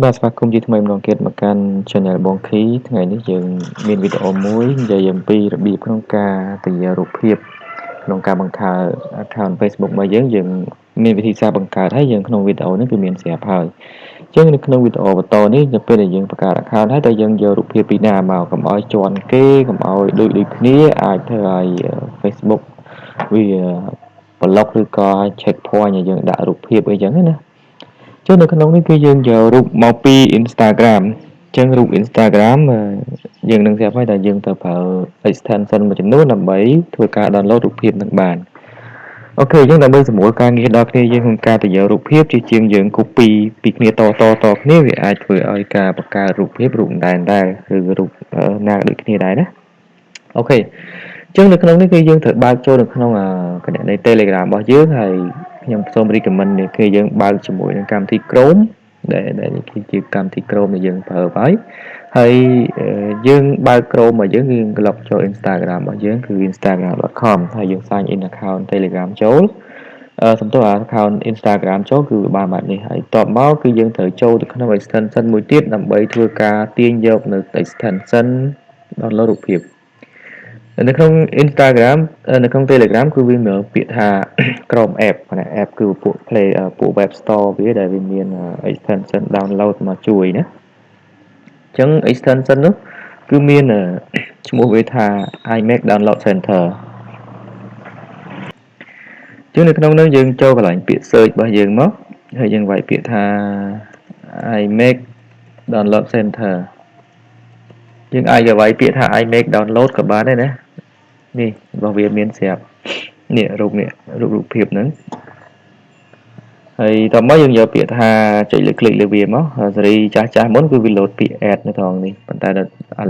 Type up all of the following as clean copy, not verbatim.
បាទស្វាគមន៍ជាថ្មីម្ដងទៀតមកកាន់ Channel បងខីថ្ងៃនេះយើងមានវីដេអូមួយនិយាយអំពីរបៀបក្នុងការទិញរូបភាពក្នុងការបង្កើត account Facebook របស់យើងមានវិធីសាស្ត្របង្កើតហើយយើងក្នុងវីដេអូនេះគឺមានស្រាប់ហើយអញ្ចឹងនៅក្នុងវីដេអូបន្តនេះនៅពេលដែលយើងបង្កើត account ហើយតើយើងយករូបភាពពីណាមកកុំឲ្យជាន់គេកុំឲ្យដូចគ្នាអាចធ្វើឲ្យ Facebook វាប្លុកឬក៏ check point ឲ្យយើងដាក់រូបភាពអីចឹងណាចុះនៅក្នុងនេះគឺយើងយករូបមកពី Instagram អញ្ចឹងរូប Instagram យើងនឹងស្រាប់ហើយតែយើងទៅប្រើ extension មួយចំនួនដើម្បីធ្វើការ download រូបភាពនឹងបានអូខេអញ្ចឹងដើម្បីសម្រួលការងារដល់គ្នាយើងក្នុងការទៅយករូបភាពជាជាងយើង copy ពីគ្នាតគ្នាវាអាចធ្វើឲ្យការបង្កើតរូបភាពរូបដែរឬរូបណាដូចគ្នាដែរណាអូខេអញ្ចឹងនៅក្នុងនេះគឺយើងត្រូវបើកចូលនៅក្នុងគណនី Telegram របស់យើងហើយខ្ញុំសូម recommend នេះគឺយើងបើកជាមួយនឹងកម្មវិធី Chrome ដែលគឺជាកម្មវិធី Chrome ដែលយើងប្រើហើយយើងបើក Chrome របស់យើងគឺ log ចូល Instagram របស់យើងគឺ instagram.com ហើយយើង sign in account Telegram ចូលសំដៅ account Instagram ចូលគឺបានបែបនេះហើយតបមកគឺយើងត្រូវចូលទៅក្នុង extension មួយទៀតដើម្បីធ្វើការទាញយកនៅ extension download រូបភាពនៅក្នុង Instagram នៅក្នុង Telegram គឺវាមានពាក្យថា Chrome app ប៉ុន្តែ app គឺពួក Play ពួក Web Store វាដែលវាមាន extension download មកជួយណាអញ្ចឹង extension នោះគឺមានឈ្មោះវាថា iMac Download Center អញ្ចឹងនៅក្នុងនោះយើងចូលកន្លែងពាក្យ search របស់យើងមកហើយយើងវាយពាក្យថា iMac Download Center យើងអាចវាយពាក្យថា iMac Download ក៏បានដែរណានេះរបស់វាមានស្រាប់នេះរូបភាពហ្នឹងហើយតោះមកយើងយកពាក្យថាចុចលើ click លើវាមកសេរីចាស់មុនគឺវា load ពាក្យ add នៅត្រង់នេះប៉ុន្តែឥ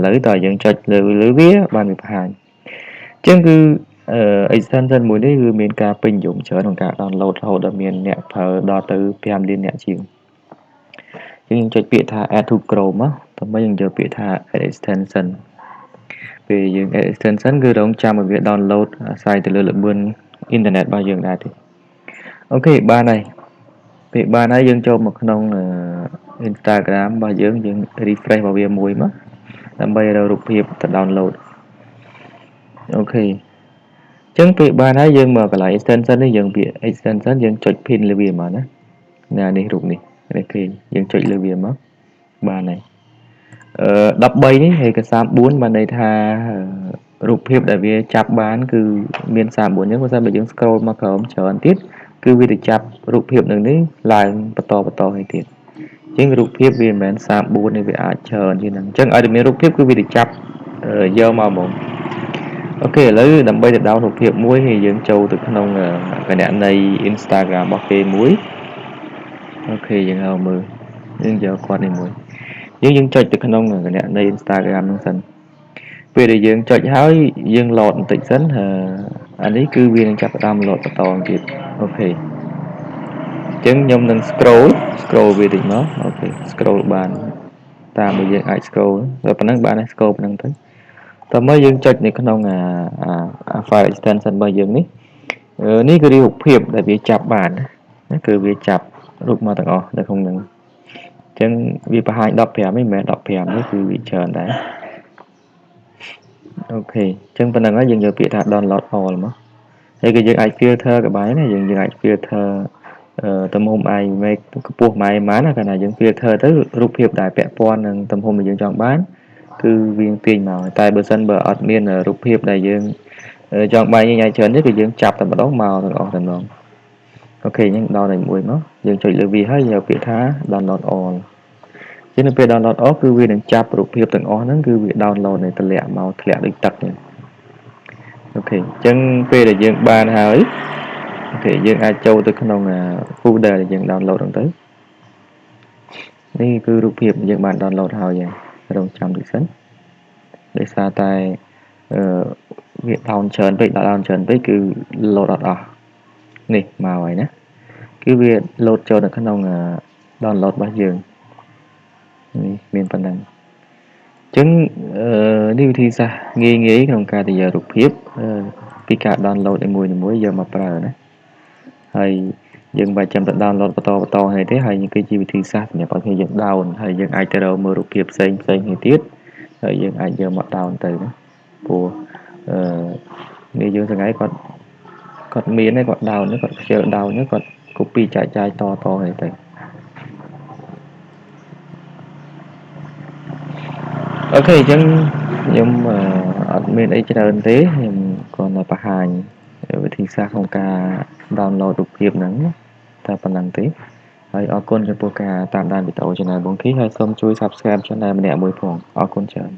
ឡូវតើយើងចុចលើវាបានវាបង្ហាញអញ្ចឹងគឺextension មួយនេះគឺមានការពេញនិយមច្រើនក្នុងការ download រហូតដល់មានអ្នកប្រើដល់ទៅ5លានអ្នកជាងយើងចុចពាក្យថា add to Chrome មកតោះមកយើងយកពាក្យថា add extension ពេលយើង add extension គឺរងចាំឲ្យវា download អាស្រ័យទៅលើល្បឿនអ៊ីនធឺណិតរបស់យើងដែរទេអូខេបានហើយពេលបានហើយយើងចូលមកក្នុង Instagram របស់យើង refresh របស់វាមួយមកដើម្បីរករូបភាពទៅ download អូខេអញ្ចឹងពេលបានហើយយើងមកកន្លែង extension នេះយើងពាក្យ extension យើងចុច pin លើវាមកណានេះរូបនេះគេយើងចុចលើវាមកបានហើយ13នេះហើយក34បានន័យថារូបភាពដែលវាចាប់បានគឺមាន34អញ្ចឹងបើសិនបើយើង scroll មកក្រោមច្រើនទៀតគឺវាទៅចាប់រូបភាពនឹងនេះឡើងបន្តឲ្យទៀតអញ្ចឹងរូបភាពវាមិនមែន34នេះវាអាចច្រើនជាងហ្នឹងអញ្ចឹងឲ្យតែមានរូបភាពគឺវាទៅចាប់យកមកហ្មងអូខេឥឡូវដើម្បីទៅ download រូបភាពមួយហើយយើងចូលទៅក្នុងគណនី Instagram របស់គេមួយអូខេយើងហៅមើលយើងយកគាត់នេះមួយយើងចុចទៅក្នុងគណនី Instagram ហ្នឹងសិនពេលដែលយើងចុចហើយយើង load បន្តិចសិនអានេះគឺវានឹងចាប់ផ្ដើម load បន្តទៀតអូខេអញ្ចឹងខ្ញុំនឹង scroll វាតិចមកអូខេ scroll បានតាមដែលយើងអាច scroll ប៉ុណ្ណឹងបានហើយ scroll ប៉ុណ្ណឹងទៅតោះមកយើងចុចនៅក្នុងfile extension របស់យើងនេះនេះគឺរូបភាពដែលវាចាប់បានណាគឺវាចាប់រូបមកទាំងអស់នៅក្នុងហ្នឹងអញ្ចឹងវាបង្ហាញ15មិនមែន15នេះគឺវាច្រើនដែរអូខេអញ្ចឹងប៉ុណ្ណឹងហើយយើងយកពាក្យថា download all មកហើយក៏យើងអាច filter ក៏បានដែរយើងអាច filter ទំហំ iMac កម្ពស់ម៉ែប៉ុន្មានណាកាលណាយើង filter ទៅរូបភាពដែលពាក់ព័ន្ធនឹងទំហំដែលយើងចង់បានគឺវាទាញមកតែបើសិនបើអត់មានរូបភាពដែលយើងចង់បានញ៉ៃច្រើនទេគឺយើងចាប់តែម្ដងមកទាំងអស់តែម្ដងអូខេអញ្ចឹងដល់តែមួយមកយើងចុចលើវាហើយយកពាក្យថា download all ចឹងនៅពេល download all គឺវានឹងចាប់រូបភាពទាំងអស់ហ្នឹងគឺវា download នៅតម្លាក់មកធ្លាក់ដូចទឹកហ្នឹងអូខេអញ្ចឹងពេលដែលយើងបានហើយអូខេយើងអាចចូលទៅក្នុងfolder ដែលយើង download ហ្នឹងទៅនេះគឺរូបភាពយើងបាន download ហើយរងចាំតិចសិនដោយសារតែវា down ច្រើនពេកគឺ load អត់អស់នេះមកហើយណាគឺវា load ចូលនៅក្នុង download របស់យើងនេះមានប៉ុណ្ណឹងអញ្ចឹងនេះវិធីសាស្ត្រងាយក្នុងការទៅយករូបភាពពីការ download មួយយកមកប្រើណាហើយ យើងបើចាំតែ download បន្តហើយទេហើយគឺជាវិធីសាស្ត្រសម្រាប់ឲ្យគ្នាយើង down ហើយយើងអាចទៅរកមើលរូបភាពផ្សេងគ្នាទៀតហើយយើងអាចយកមក down ទៅណាព្រោះនេះយើងថ្ងៃគាត់មានហើយគាត់ down គាត់ខ្ជិល down គាត់ copy ចែកចាយតហើយទៅអូខេអញ្ចឹងខ្ញុំអត់មានអីច្រើនទេខ្ញុំគ្រាន់តែបង្ហាញវិធីសាស្ត្រក្នុងការ download រូបភាពហ្នឹងតែប៉ុណ្្នឹងទេហើយអរគុណចំពោះការតាមដានវីដេអូ Channel បងគីហើយសូមជួយ Subscribe Channel ម្នាក់មួយផងអរគុណច្រើន